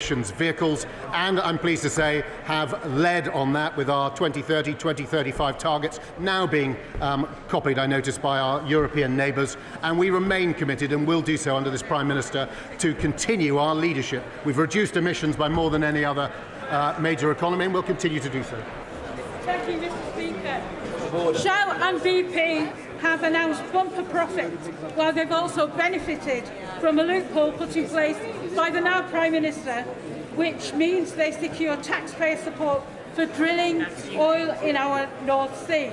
vehicles, and I'm pleased to say have led on that with our 2030, 2035 targets now being copied, I noticed, by our European neighbours, and we remain committed and will do so under this Prime Minister to continue our leadership. We've reduced emissions by more than any other major economy and will continue to do so. Thank you, Mr. Speaker. Shell and BP have announced bumper profits, while they've also benefited from a loophole put in place by the now Prime Minister, which means they secure taxpayer support for drilling oil in our North Sea.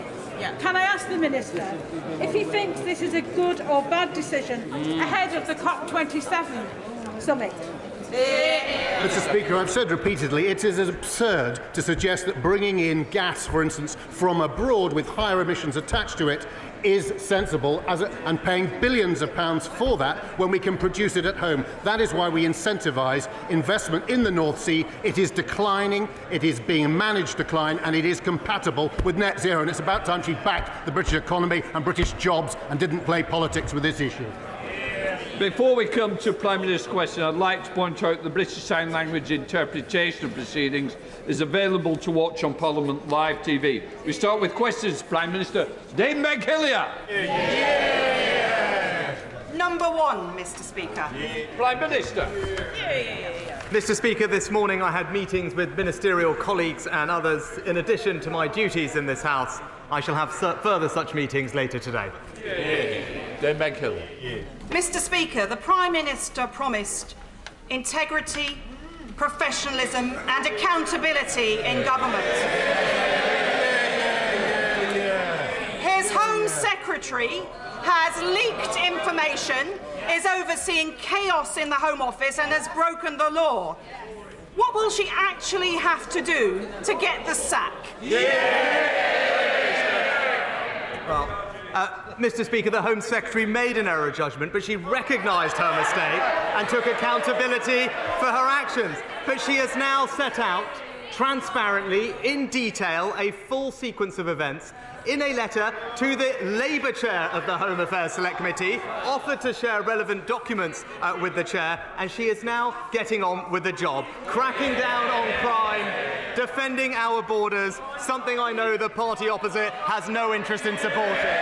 Can I ask the Minister if he thinks this is a good or bad decision ahead of the COP27 summit? Mr. Speaker, I've said repeatedly it is absurd to suggest that bringing in gas, for instance, from abroad with higher emissions attached to it is sensible and paying billions of pounds for that when we can produce it at home. That is why we incentivise investment in the North Sea. It is declining, it is being managed decline, and it is compatible with net zero. And it's about time she backed the British economy and British jobs and didn't play politics with this issue. Before we come to Prime Minister's question, I'd like to point out the British Sign Language interpretation of proceedings is available to watch on Parliament Live TV. We start with questions. Prime Minister Dame Meg Hillier. Number one, Mr. Speaker. Prime Minister. Mr. Speaker, this morning I had meetings with ministerial colleagues and others in addition to my duties in this House. I shall have further such meetings later today. Dame Meg Hillier. Mr. Speaker, the Prime Minister promised integrity, professionalism and accountability in government. His Home Secretary has leaked information, is overseeing chaos in the Home Office and has broken the law. What will she actually have to do to get the sack? Well, Mr. Speaker, the Home Secretary made an error judgment, but she recognised her mistake and took accountability for her actions. But she has now set out transparently, in detail, a full sequence of events in a letter to the Labour Chair of the Home Affairs Select Committee, offered to share relevant documents with the Chair, and she is now getting on with the job, cracking down on crime, defending our borders, something I know the party opposite has no interest in supporting.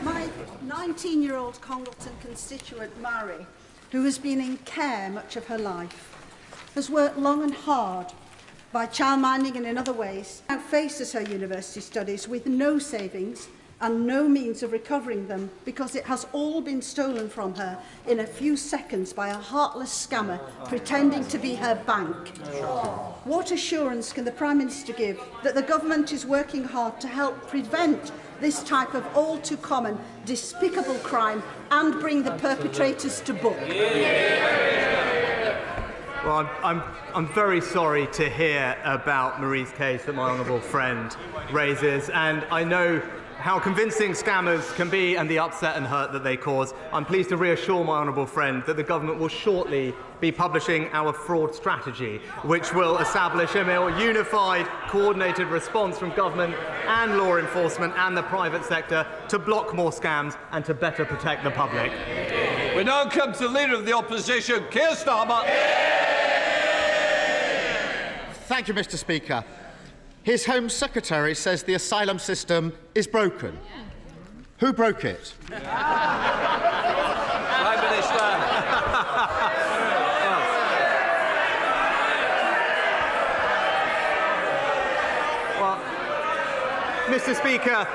My 19-year-old Congleton constituent, Mary, who has been in care much of her life, has worked long and hard by childminding and in other ways, now faces her university studies with no savings and no means of recovering them because it has all been stolen from her in a few seconds by a heartless scammer pretending to be her bank. What assurance can the Prime Minister give that the government is working hard to help prevent this type of all-too-common, despicable crime and bring the perpetrators to book? Well, I'm very sorry to hear about Marie's case that my honourable friend raises, and I know how convincing scammers can be and the upset and hurt that they cause. I'm pleased to reassure my honourable friend that the government will shortly be publishing our fraud strategy, which will establish a more unified, coordinated response from government and law enforcement and the private sector to block more scams and to better protect the public. We now come to the Leader of the Opposition, Keir Starmer. Thank you, Mr. Speaker. His Home Secretary says the asylum system is broken. Who broke it? Prime Minister. Well, Mr. Speaker,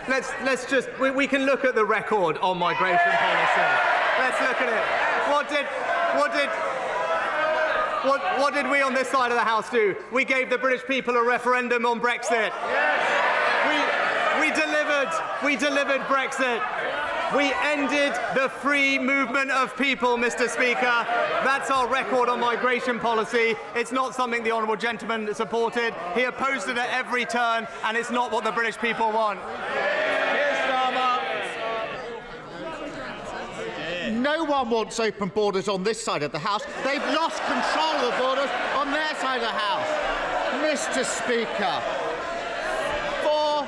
let's just we can look at the record on migration policy. Let's look at it. What did we on this side of the House do? We gave the British people a referendum on Brexit. We delivered Brexit. We ended the free movement of people, Mr. Speaker. That's our record on migration policy. It's not something the honourable gentleman supported. He opposed it at every turn, and it's not what the British people want. No one wants open borders on this side of the House. They've lost control of the borders on their side of the House. Mr. Speaker, for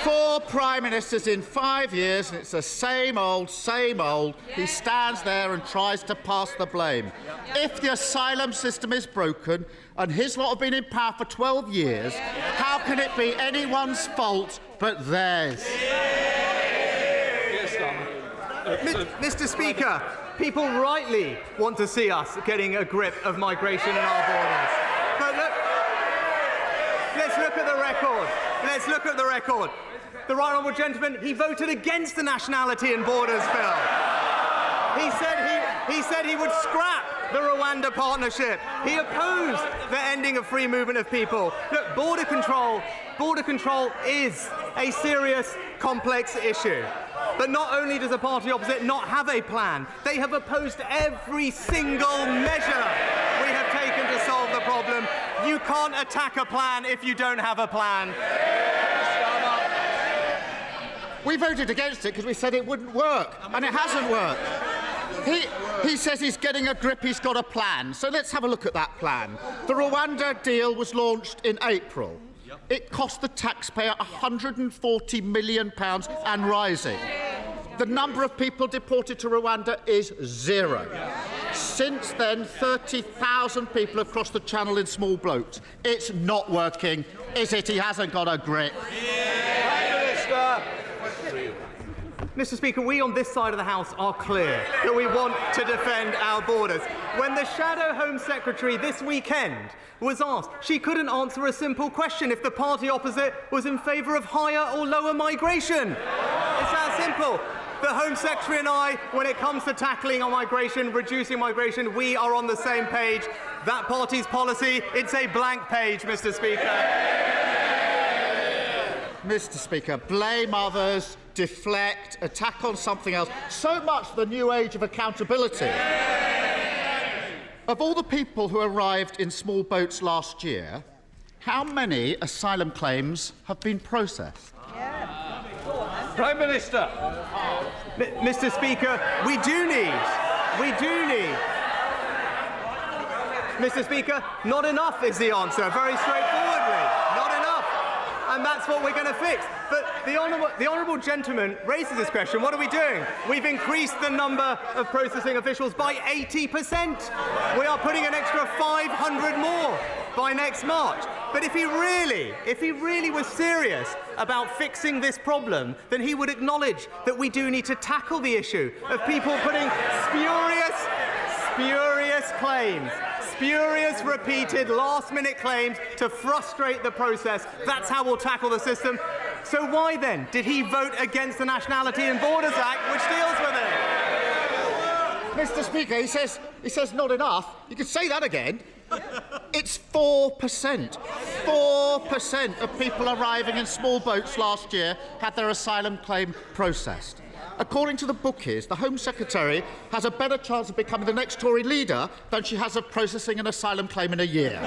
4 Prime Ministers in 5 years, and it's the same old, same old. He stands there and tries to pass the blame. If the asylum system is broken, and his lot have been in power for 12 years, how can it be anyone's fault but theirs? Mr. Speaker, people rightly want to see us getting a grip of migration in our borders. But look, let's look at the record. Let's look at the record. The right honourable gentleman, he voted against the Nationality and Borders Bill. He said he would scrap the Rwanda partnership. He opposed the ending of free movement of people. Look, border control is a serious, complex issue. But not only does the party opposite not have a plan, they have opposed every single measure we have taken to solve the problem. You can't attack a plan if you don't have a plan. We voted against it because we said it wouldn't work, and it hasn't worked. He says he's getting a grip, he's got a plan. So let's have a look at that plan. The Rwanda deal was launched in April. It cost the taxpayer £140 million and rising. The number of people deported to Rwanda is 0. Since then, 30,000 people have crossed the channel in small boats. It's not working, is it? He hasn't got a grip. Mr. Speaker, we on this side of the House are clear that we want to defend our borders. When the Shadow Home Secretary this weekend was asked, she couldn't answer a simple question if the party opposite was in favour of higher or lower migration. It's that simple. The Home Secretary and I, when it comes to tackling on migration, reducing migration, we are on the same page. That party's policy, it's a blank page, Mr. Speaker. Mr. Speaker, blame others, deflect, attack on something else. So much the new age of accountability. Of all the people who arrived in small boats last year, how many asylum claims have been processed? Prime Minister. Mr. Speaker, we do need. Mr. Speaker, not enough is the answer, very straightforwardly. Not enough. And that's what we're going to fix. But the honourable gentleman raises this question. What are we doing? We've increased the number of processing officials by 80%. We are putting an extra 500 more by next March. But if he really was serious about fixing this problem, then he would acknowledge that we do need to tackle the issue of people putting spurious claims, spurious, repeated, last-minute claims to frustrate the process. That's how we'll tackle the system. So why, then, did he vote against the Nationality and Borders Act, which deals with it? Mr. Speaker, he says not enough. You could say that again. It's 4%. 4% of people arriving in small boats last year had their asylum claim processed. According to the bookies, the Home Secretary has a better chance of becoming the next Tory leader than she has of processing an asylum claim in a year.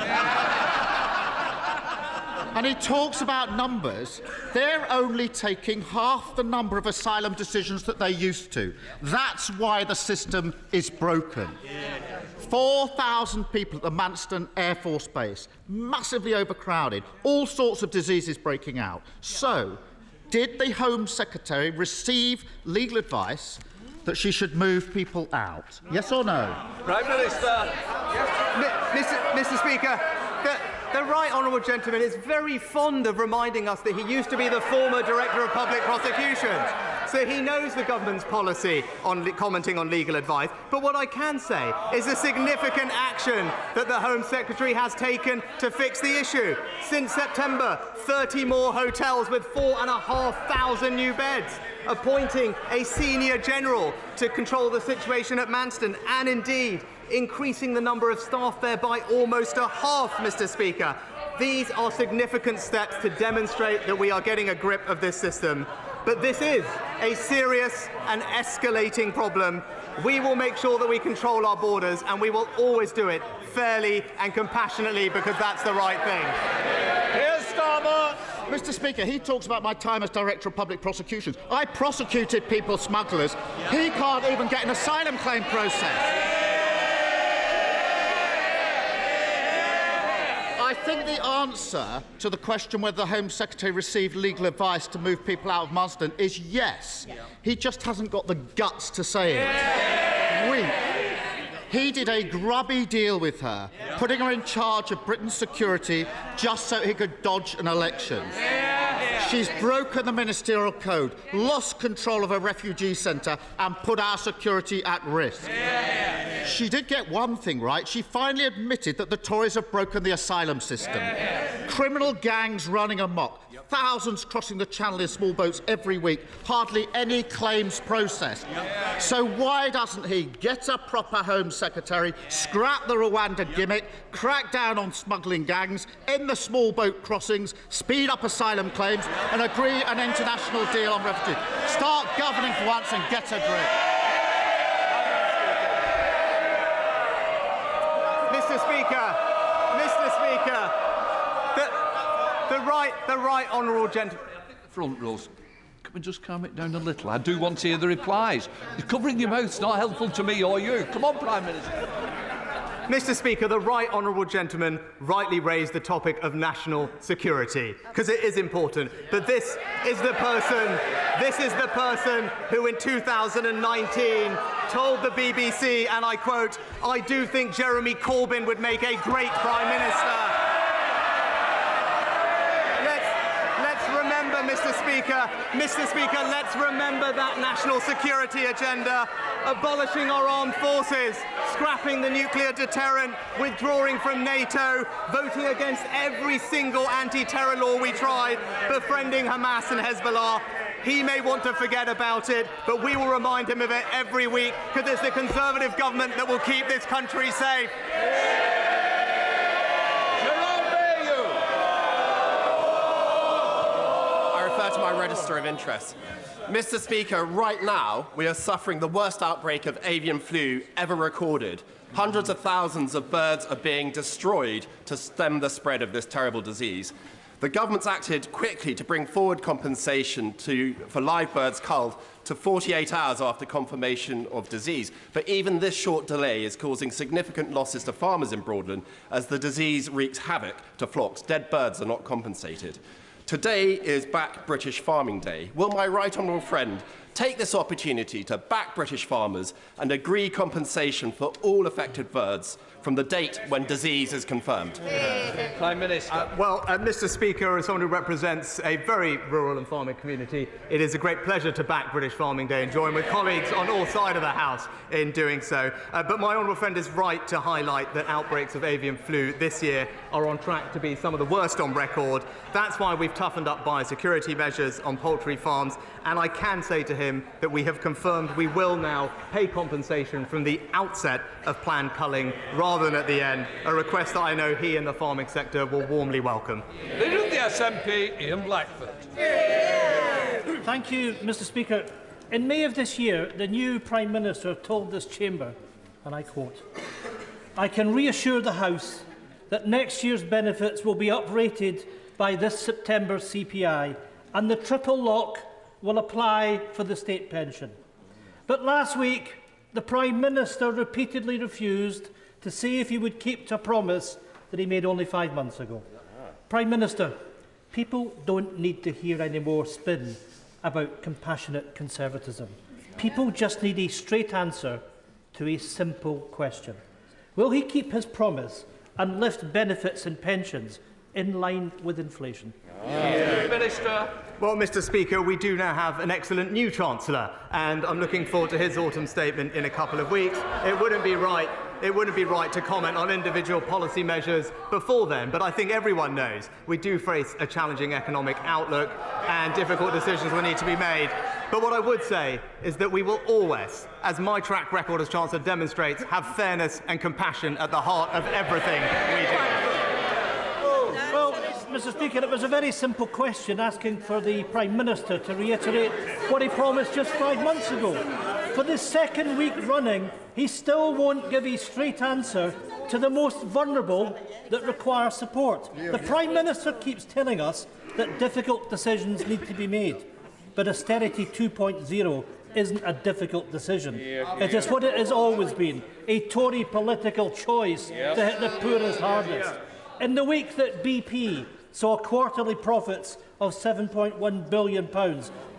And he talks about numbers. They're only taking half the number of asylum decisions that they used to. That's why the system is broken. 4,000 people at the Manston Air Force Base, massively overcrowded, all sorts of diseases breaking out. So, did the Home Secretary receive legal advice that she should move people out? Yes or no? Prime Minister. Mr. Speaker, the right honourable gentleman is very fond of reminding us that he used to be the former Director of Public Prosecutions. So he knows the government's policy on commenting on legal advice. But what I can say is the significant action that the Home Secretary has taken to fix the issue. Since September, 30 more hotels with 4,500 new beds, appointing a senior general to control the situation at Manston, and indeed increasing the number of staff there by almost a half, Mr. Speaker. These are significant steps to demonstrate that we are getting a grip of this system. But this is a serious and escalating problem. We will make sure that we control our borders, and we will always do it fairly and compassionately, because that's the right thing. Here's Starmer. Mr. Speaker, he talks about my time as Director of Public Prosecutions. I prosecuted people smugglers. He can't even get an asylum claim processed. I think the answer to the question whether the Home Secretary received legal advice to move people out of Marsden is yes. He just hasn't got the guts to say it. He did a grubby deal with her, putting her in charge of Britain's security just so he could dodge an election. She's broken the ministerial code, lost control of a refugee centre and put our security at risk. She did get one thing right. She finally admitted that the Tories have broken the asylum system. Criminal gangs running amok, thousands crossing the Channel in small boats every week, hardly any claims processed. So why doesn't he get a proper Home Secretary, scrap the Rwanda gimmick, crack down on smuggling gangs, end the small boat crossings, speed up asylum claims and agree an international deal on refugees? Start governing for once and get a grip. Mr. Speaker, the right honourable gentleman. Front rows. Can we just calm it down a little? I do want to hear the replies. You're covering your mouth. It's not helpful to me or you. Come on, Prime Minister. Mr. Speaker, the right honourable gentleman rightly raised the topic of national security because it is important. But this is the person who in 2019 told the BBC, and I quote, "I do think Jeremy Corbyn would make a great Prime Minister." Mr. Speaker, let's remember that national security agenda, abolishing our armed forces, scrapping the nuclear deterrent, withdrawing from NATO, voting against every single anti-terror law we tried, befriending Hamas and Hezbollah. He may want to forget about it, but we will remind him of it every week because it's the Conservative government that will keep this country safe. To my register of interest. Mr. Speaker, right now we are suffering the worst outbreak of avian flu ever recorded. Hundreds of thousands of birds are being destroyed to stem the spread of this terrible disease. The government's acted quickly to bring forward compensation for live birds culled to 48 hours after confirmation of disease. But even this short delay is causing significant losses to farmers in Broadland as the disease wreaks havoc to flocks. Dead birds are not compensated. Today is Back British Farming Day. Will my right honourable friend take this opportunity to back British farmers and agree compensation for all affected birds from the date when disease is confirmed? Prime Minister. Mr. Speaker, as someone who represents a very rural and farming community, it is a great pleasure to back British Farming Day and join with colleagues on all sides of the House in doing so. But my honourable friend is right to highlight that outbreaks of avian flu this year are on track to be some of the worst on record. That's why we've toughened up biosecurity measures on poultry farms, and I can say to him that we have confirmed we will now pay compensation from the outset of planned culling rather than at the end, a request that I know he and the farming sector will warmly welcome. Leader of the SNP, Ian Blackford. Thank you, Mr. Speaker. In May of this year, the new Prime Minister told this chamber, and I quote, "I can reassure the House that next year's benefits will be uprated by this September's CPI and the triple lock will apply for the state pension." But last week, the Prime Minister repeatedly refused to say if he would keep to a promise that he made only 5 months ago. Prime Minister, people don't need to hear any more spin about compassionate conservatism. People just need a straight answer to a simple question. Will he keep his promise and lift benefits and pensions in line with inflation? Minister. Well, Mr. Speaker, we do now have an excellent new Chancellor, and I'm looking forward to his autumn statement in a couple of weeks. It wouldn't be right to comment on individual policy measures before then, but I think everyone knows we do face a challenging economic outlook and difficult decisions will need to be made. But what I would say is that we will always, as my track record as Chancellor demonstrates, have fairness and compassion at the heart of everything we do. Well, Mr. Speaker, it was a very simple question asking for the Prime Minister to reiterate what he promised just 5 months ago. For the second week running, he still won't give a straight answer to the most vulnerable that require support. The Prime Minister keeps telling us that difficult decisions need to be made, but austerity 2.0 isn't a difficult decision. It is what it has always been, a Tory political choice to hit the poorest hardest. In the week that BP saw quarterly profits of £7.1 billion,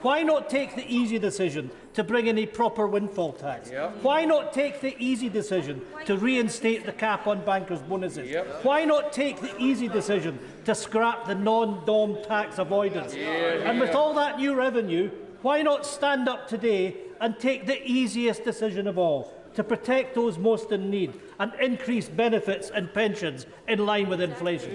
why not take the easy decision to bring in a proper windfall tax? Why not take the easy decision to reinstate the cap on bankers' bonuses? Why not take the easy decision to scrap the non-dom tax avoidance? And with all that new revenue, why not stand up today and take the easiest decision of all, to protect those most in need and increase benefits and pensions in line with inflation?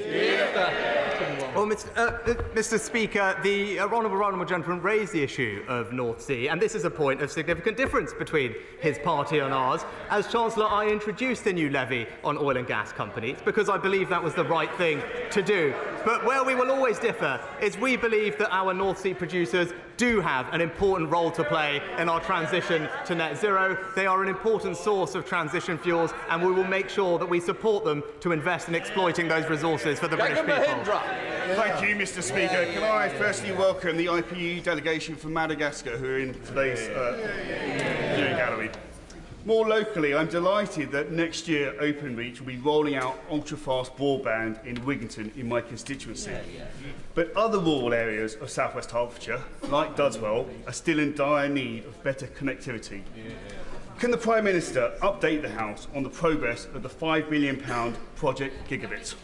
Well, Mr. Speaker, the honourable gentleman raised the issue of North Sea, and this is a point of significant difference between his party and ours. As Chancellor, I introduced the new levy on oil and gas companies because I believe that was the right thing to do. But where we will always differ is we believe that our North Sea producers do have an important role to play in our transition to net zero. They are an important source of transition fuels, and we will make sure that we support them to invest in exploiting those resources for the British people. Thank you, Mr. Speaker. Can I firstly welcome the IPU delegation from Madagascar who are in today's viewing gallery. More locally, I'm delighted that next year Openreach will be rolling out ultra-fast broadband in Wigginton in my constituency. But other rural areas of South West Hertfordshire, like Dudswell, are still in dire need of better connectivity. Can the Prime Minister update the House on the progress of the £5 billion Project Gigabit?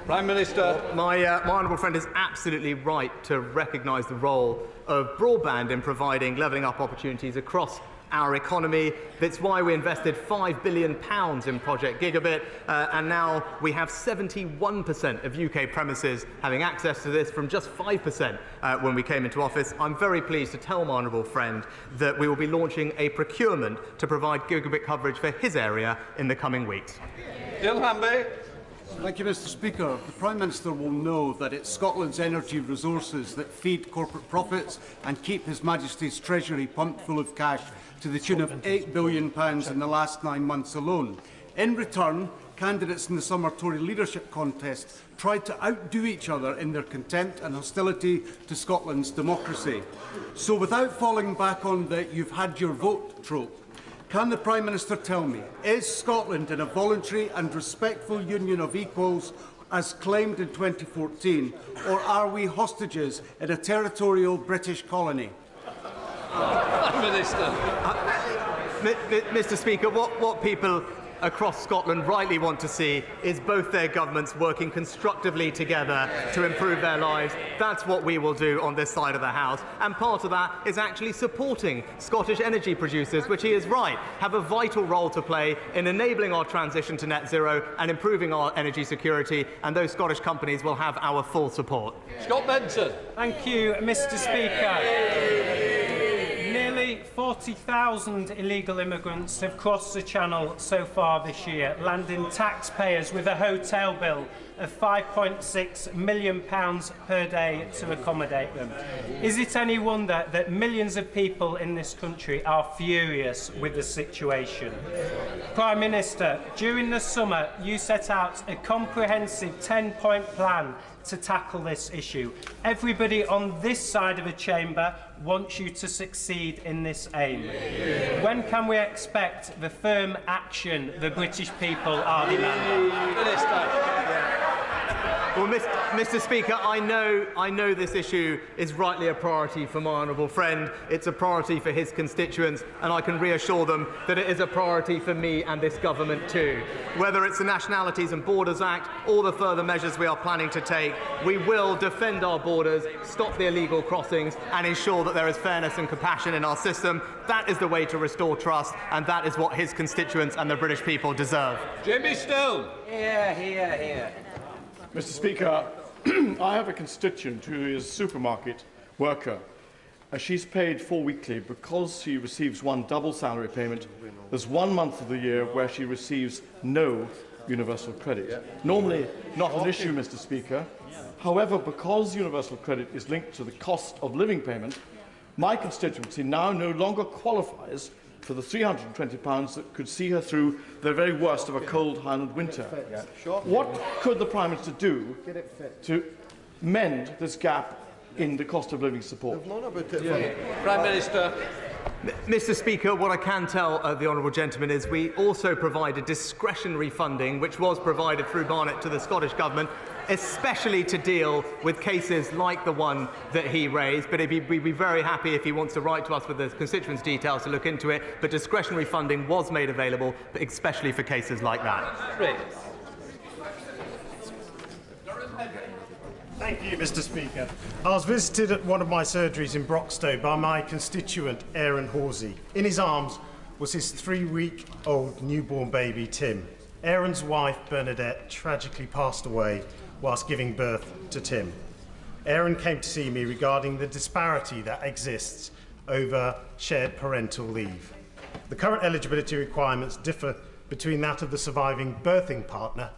Prime Minister. My honourable friend is absolutely right to recognise the role of broadband in providing levelling up opportunities across our economy. That's why we invested £5 billion in Project Gigabit, and now we have 71% of UK premises having access to this from just 5% when we came into office. I'm very pleased to tell my honourable friend that we will be launching a procurement to provide gigabit coverage for his area in the coming weeks. Thank you, Mr. Speaker. The Prime Minister will know that it's Scotland's energy resources that feed corporate profits and keep His Majesty's Treasury pumped full of cash to the tune of £8 billion in the last 9 months alone. In return, candidates in the summer Tory leadership contest tried to outdo each other in their contempt and hostility to Scotland's democracy. So without falling back on the "you've had your vote" trope, can the Prime Minister tell me, is Scotland in a voluntary and respectful union of equals as claimed in 2014, or are we hostages in a territorial British colony? Minister. Mr. Speaker, what people across Scotland rightly want to see is both their governments working constructively together to improve their lives. That's what we will do on this side of the House. And part of that is actually supporting Scottish energy producers, which he is right, have a vital role to play in enabling our transition to net zero and improving our energy security, and those Scottish companies will have our full support. Scott Benson. Thank you, Mr. Speaker. Nearly 40,000 illegal immigrants have crossed the Channel so far this year, landing taxpayers with a hotel bill of £5.6 million per day to accommodate them. Is it any wonder that millions of people in this country are furious with the situation? Prime Minister, during the summer you set out a comprehensive 10-point plan to tackle this issue. Everybody on this side of the chamber wants you to succeed in this aim. When can we expect the firm action the British people are demanding? Well, Mr. Speaker, I know this issue is rightly a priority for my honourable friend. It's a priority for his constituents, and I can reassure them that it is a priority for me and this government too. Whether it's the Nationalities and Borders Act or the further measures we are planning to take, we will defend our borders, stop the illegal crossings, and ensure that there is fairness and compassion in our system. That is the way to restore trust, and that is what his constituents and the British people deserve. Jimmy Stone. Here. Mr. Speaker, I have a constituent who is a supermarket worker. She's paid for weekly because she receives one double salary payment. There's 1 month of the year where she receives no universal credit. Normally not an issue, Mr. Speaker. However, because universal credit is linked to the cost of living payment, my constituency now no longer qualifies for the £320 that could see her through the very worst of a cold Highland winter. What could the Prime Minister do to mend this gap in the cost of living support? Prime Minister. Mr. Speaker, what I can tell the honourable gentleman is we also provided discretionary funding, which was provided through Barnett to the Scottish Government, especially to deal with cases like the one that he raised. But we'd be very happy if he wants to write to us with the constituents' details to look into it. But discretionary funding was made available, especially for cases like that. Great. Thank you, Mr. Speaker. I was visited at one of my surgeries in Broxtowe by my constituent, Aaron Horsey. In his arms was his 3-week-old newborn baby, Tim. Aaron's wife, Bernadette, tragically passed away whilst giving birth to Tim. Aaron came to see me regarding the disparity that exists over shared parental leave. The current eligibility requirements differ between that of the surviving birthing partner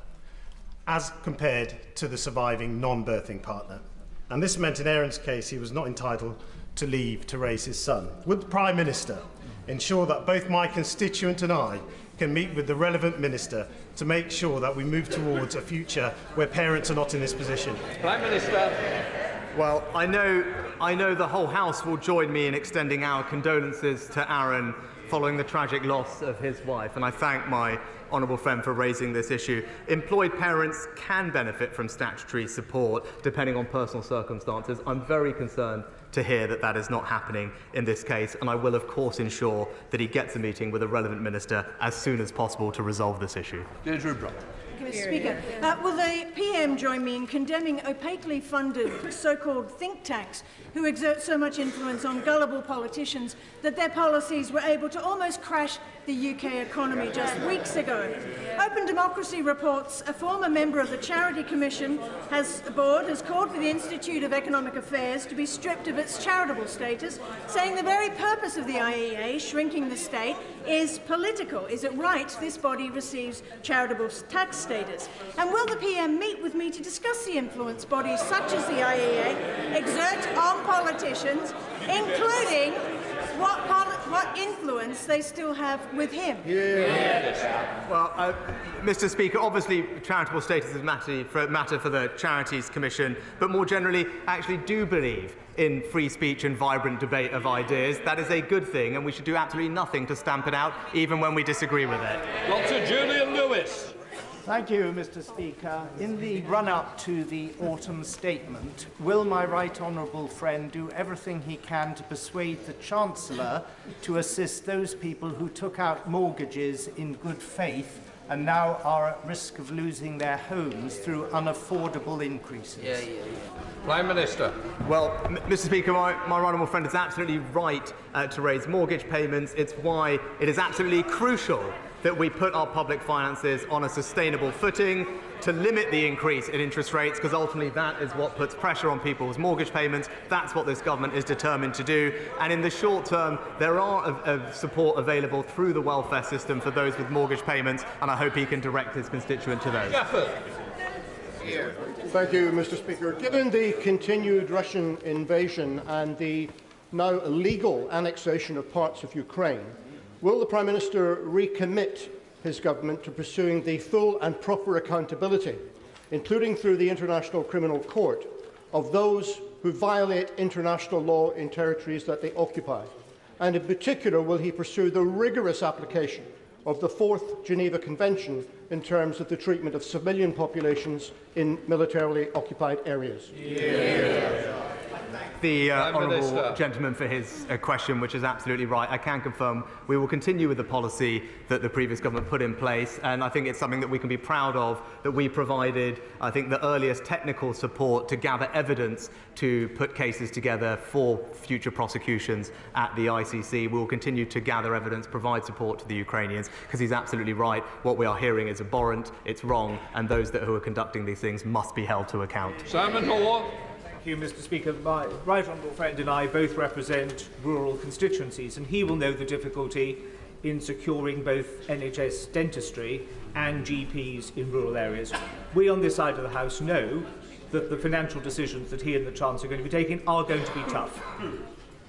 as compared to the surviving non-birthing partner. And this meant in Aaron's case he was not entitled to leave to raise his son. Would the Prime Minister ensure that both my constituent and I can meet with the relevant minister to make sure that we move towards a future where parents are not in this position? Prime Minister. Well, I know the whole House will join me in extending our condolences to Aaron following the tragic loss of his wife, and I thank my honourable friend for raising this issue. Employed parents can benefit from statutory support depending on personal circumstances. I'm very concerned to hear that that is not happening in this case, and I will of course ensure that he gets a meeting with a relevant minister as soon as possible to resolve this issue. Mr. Speaker, will the PM join me in condemning opaquely funded so-called think tanks who exert so much influence on gullible politicians that their policies were able to almost crash the UK economy just weeks ago? Open Democracy reports a former member of the Charity Commission has called for the Institute of Economic Affairs to be stripped of its charitable status, saying the very purpose of the IEA, shrinking the state, is political. Is it right this body receives charitable tax status? And will the PM meet with me to discuss the influence bodies such as the IEA exert on politicians, including what influence they still have with him? Well, Mr. Speaker, obviously charitable status is a matter for the Charities Commission, but more generally, I actually do believe in free speech and vibrant debate of ideas. That is a good thing, and we should do absolutely nothing to stamp it out, even when we disagree with it. Dr. Julian Lewis. Thank you, Mr. Speaker. In the run-up to the autumn statement, will my right honourable friend do everything he can to persuade the Chancellor to assist those people who took out mortgages in good faith and now are at risk of losing their homes through unaffordable increases? Prime Minister. Well, Mr. Speaker, my right honourable friend is absolutely right to raise mortgage payments. It's why it is absolutely crucial that we put our public finances on a sustainable footing to limit the increase in interest rates, because ultimately that is what puts pressure on people's mortgage payments. That's what this government is determined to do. And in the short term, there are support available through the welfare system for those with mortgage payments, and I hope he can direct his constituent to those. Thank you, Mr. Speaker. Given the continued Russian invasion and the now illegal annexation of parts of Ukraine, will the Prime Minister recommit his government to pursuing the full and proper accountability, including through the International Criminal Court, of those who violate international law in territories that they occupy? And in particular, will he pursue the rigorous application of the 4th Geneva Convention in terms of the treatment of civilian populations in militarily occupied areas? The honourable gentleman for his question, which is absolutely right. I can confirm we will continue with the policy that the previous government put in place, and I think it's something that we can be proud of, that we provided, I think, the earliest technical support to gather evidence to put cases together for future prosecutions at the ICC. We will continue to gather evidence, provide support to the Ukrainians, because he's absolutely right. What we are hearing is abhorrent, it's wrong, and those who are conducting these things must be held to account. Simon Hall. Thank you, Mr. Speaker. My right honourable friend and I both represent rural constituencies, and he will know the difficulty in securing both NHS dentistry and GPs in rural areas. We on this side of the House know that the financial decisions that he and the Chancellor are going to be taking are going to be tough.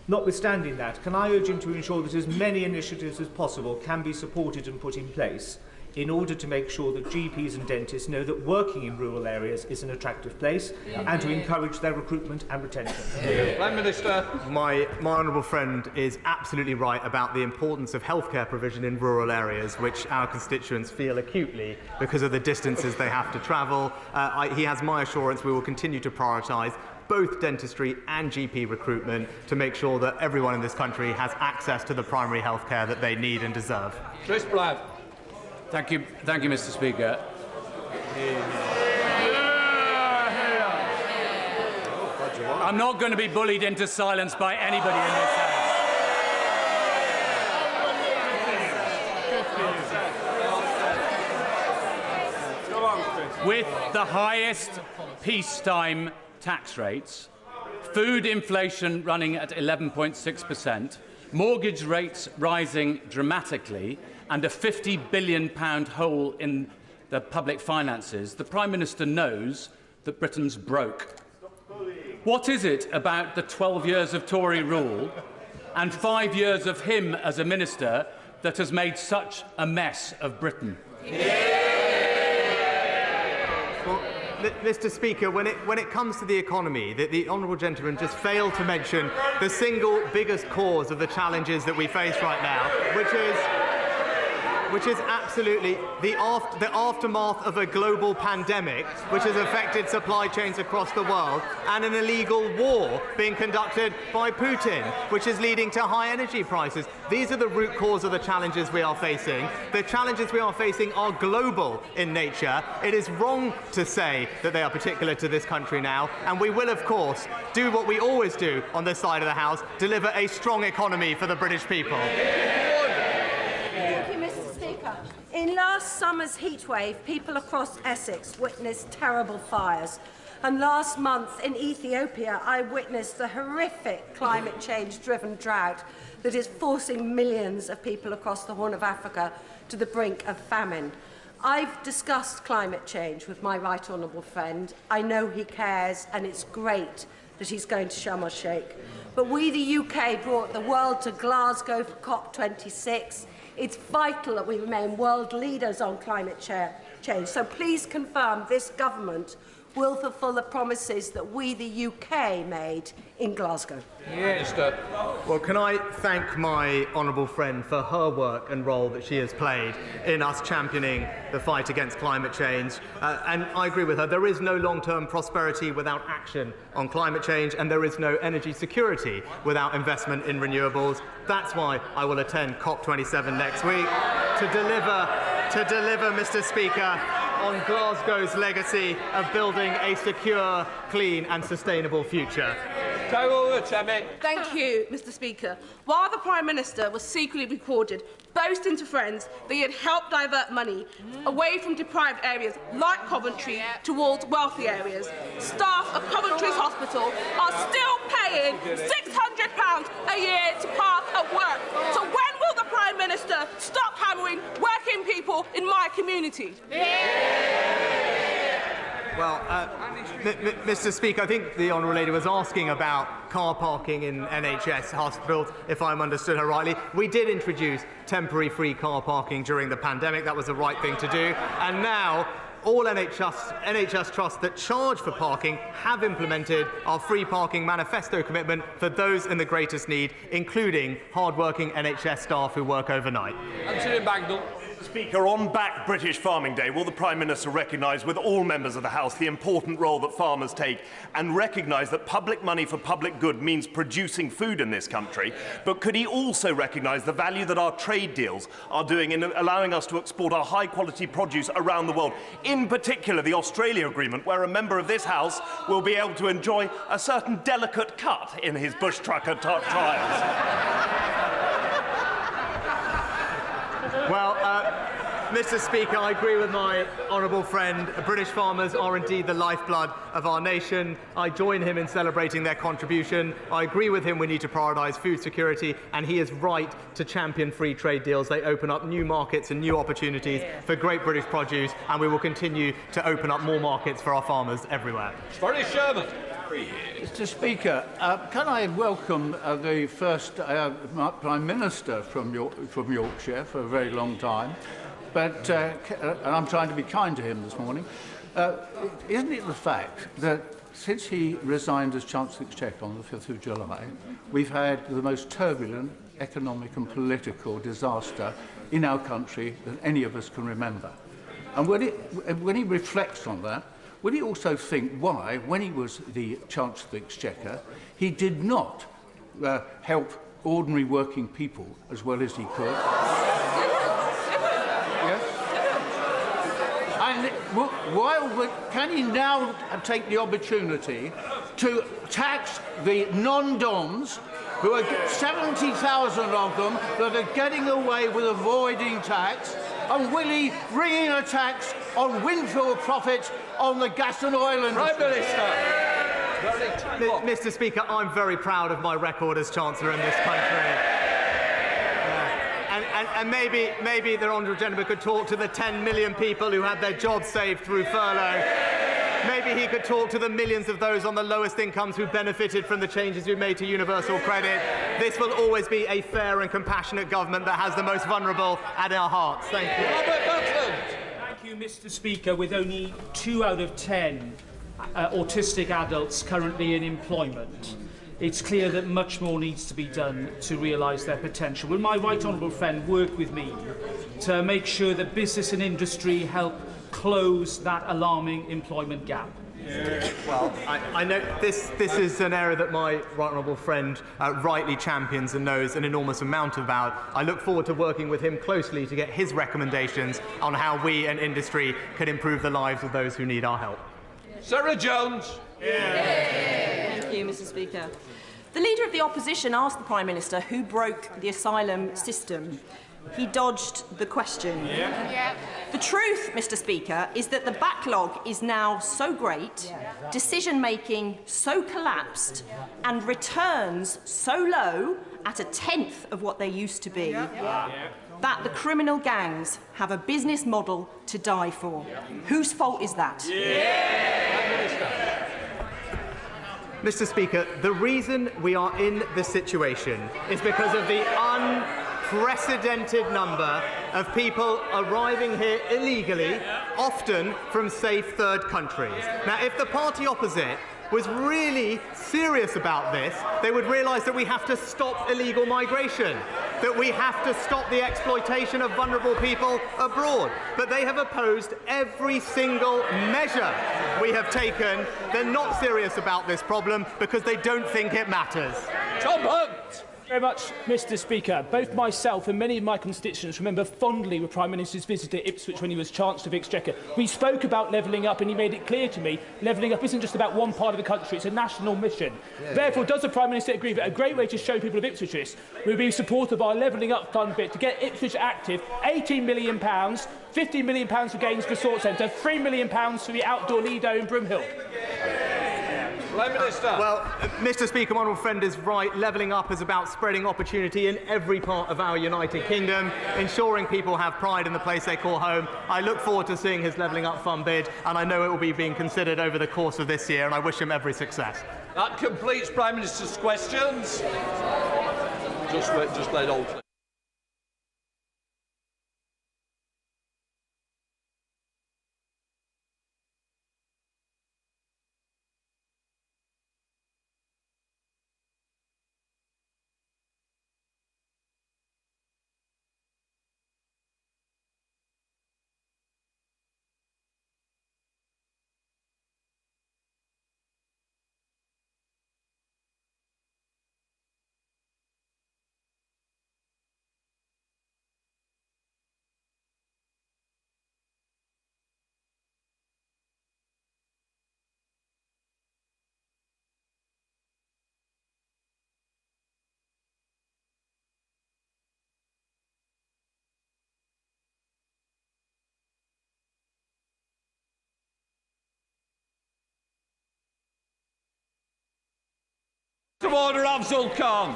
Notwithstanding that, can I urge him to ensure that as many initiatives as possible can be supported and put in place in order to make sure that GPs and dentists know that working in rural areas is an attractive place and to encourage their recruitment and retention. Prime Minister. My honourable friend is absolutely right about the importance of healthcare provision in rural areas, which our constituents feel acutely because of the distances they have to travel. He has my assurance we will continue to prioritise both dentistry and GP recruitment to make sure that everyone in this country has access to the primary health care that they need and deserve. Chris Black. Thank you, Mr. Speaker. I'm not going to be bullied into silence by anybody in this House. With the highest peacetime tax rates, food inflation running at 11.6%, mortgage rates rising dramatically, and a £50 billion hole in the public finances, the Prime Minister knows that Britain's broke. What is it about the 12 years of Tory rule and 5 years of him as a minister that has made such a mess of Britain? Well, Mr. Speaker, when it comes to the economy, the honourable gentleman just failed to mention the single biggest cause of the challenges that we face right now, which is absolutely the aftermath of a global pandemic which has affected supply chains across the world, and an illegal war being conducted by Putin, which is leading to high energy prices. These are the root cause of the challenges we are facing. The challenges we are facing are global in nature. It is wrong to say that they are particular to this country now, and we will, of course, do what we always do on this side of the House, deliver a strong economy for the British people. Thank you, Mr. Speaker. In last summer's heatwave, people across Essex witnessed terrible fires. And last month in Ethiopia, I witnessed the horrific climate change-driven drought that is forcing millions of people across the Horn of Africa to the brink of famine. I've discussed climate change with my right honourable friend. I know he cares, and it's great that he's going to Sharm el-Sheikh. But we, the UK, brought the world to Glasgow for COP26. It's vital that we remain world leaders on climate change. So please confirm this government will fulfil the promises that we, the UK, made in Glasgow. Minister. Well, can I thank my honourable friend for her work and role that she has played in us championing the fight against climate change. And I agree with her. There is no long-term prosperity without action on climate change, and there is no energy security without investment in renewables. That's why I will attend COP27 next week to deliver, Mr. Speaker, on Glasgow's legacy of building a secure, clean and sustainable future. Thank you, Mr. Speaker. While the Prime Minister was secretly recorded boasting to friends that he had helped divert money away from deprived areas like Coventry towards wealthy areas, staff of Coventry's hospital are still paying £600 a year to park at work. So when will the Prime Minister stop hammering working people in my community? Well, Mr. Speaker, I think the Honourable Lady was asking about car parking in NHS hospitals, if I'm understood her rightly. We did introduce temporary free car parking during the pandemic. That was the right thing to do. And now all NHS trusts that charge for parking have implemented our free parking manifesto commitment for those in the greatest need, including hard-working NHS staff who work overnight. Speaker, on Back British Farming Day, will the Prime Minister recognise with all members of the House the important role that farmers take and recognise that public money for public good means producing food in this country? But could he also recognise the value that our trade deals are doing in allowing us to export our high-quality produce around the world, in particular the Australia Agreement, where a member of this House will be able to enjoy a certain delicate cut in his bush trucker trials? Well, Mr. Speaker, I agree with my honourable friend. British farmers are indeed the lifeblood of our nation. I join him in celebrating their contribution. I agree with him we need to prioritise food security, and he is right to champion free trade deals. They open up new markets and new opportunities for great British produce, and we will continue to open up more markets for our farmers everywhere. Sherman. Mr. Speaker, can I welcome the first Prime Minister from Yorkshire for a very long time? but and I'm trying to be kind to him this morning. Isn't it the fact that since he resigned as Chancellor of the Exchequer on the 5th of July, we've had the most turbulent economic and political disaster in our country than any of us can remember? And when he reflects on that, will he also think why, when he was the Chancellor of the Exchequer, he did not help ordinary working people as well as he could? And can he now take the opportunity to tax the non-DOMs, who are 70,000 of them, that are getting away with avoiding tax? And will he bring in a tax on windfall profits on the gas and oil industry? Prime Minister. Mr. Speaker, I'm very proud of my record as Chancellor in this country. And maybe the honourable gentleman could talk to the 10 million people who had their jobs saved through furlough. Maybe he could talk to the millions of those on the lowest incomes who benefited from the changes we made to universal credit. This will always be a fair and compassionate government that has the most vulnerable at our hearts. Thank you. Thank you, Mr. Speaker. With only 2 out of 10 autistic adults currently in employment, it's clear that much more needs to be done to realise their potential. Will my right honourable friend work with me to make sure that business and industry help close that alarming employment gap? Well, I know this is an area that my right honourable friend rightly champions and knows an enormous amount about. I look forward to working with him closely to get his recommendations on how we and industry can improve the lives of those who need our help. Sarah Jones. Thank you, Mr. Speaker. The Leader of the Opposition asked the Prime Minister who broke the asylum system. He dodged the question. The truth, Mr. Speaker, is that the backlog is now so great, decision-making so collapsed, and returns so low, at 1/10 of what they used to be, that the criminal gangs have a business model to die for. Whose fault is that? Mr. Speaker, the reason we are in this situation is because of the unprecedented number of people arriving here illegally, often from safe third countries. Now, if the party opposite was really serious about this, they would realise that we have to stop illegal migration, that we have to stop the exploitation of vulnerable people abroad. But they have opposed every single measure we have taken. They're not serious about this problem because they don't think it matters. Tom Hunt. Very much, Mr. Speaker. Both myself and many of my constituents remember fondly the Prime Minister's visit to Ipswich when he was Chancellor of the Exchequer. We spoke about levelling up and he made it clear to me levelling up isn't just about one part of the country, it's a national mission. Therefore, does the Prime Minister agree that a great way to show people of Ipswich this will be supported by a levelling up fund bit to get Ipswich active, £18 million, £15 million for Gaines Resort Centre, £3 million for the outdoor Lido in Broomhill? Prime Minister. Well, Mr. Speaker, my honourable friend is right. Levelling up is about spreading opportunity in every part of our United Kingdom, ensuring people have pride in the place they call home. I look forward to seeing his Levelling Up Fund bid, and I know it will be being considered over the course of this year, and I wish him every success. That completes Prime Minister's questions. Just let all. To order, Afzal Khan.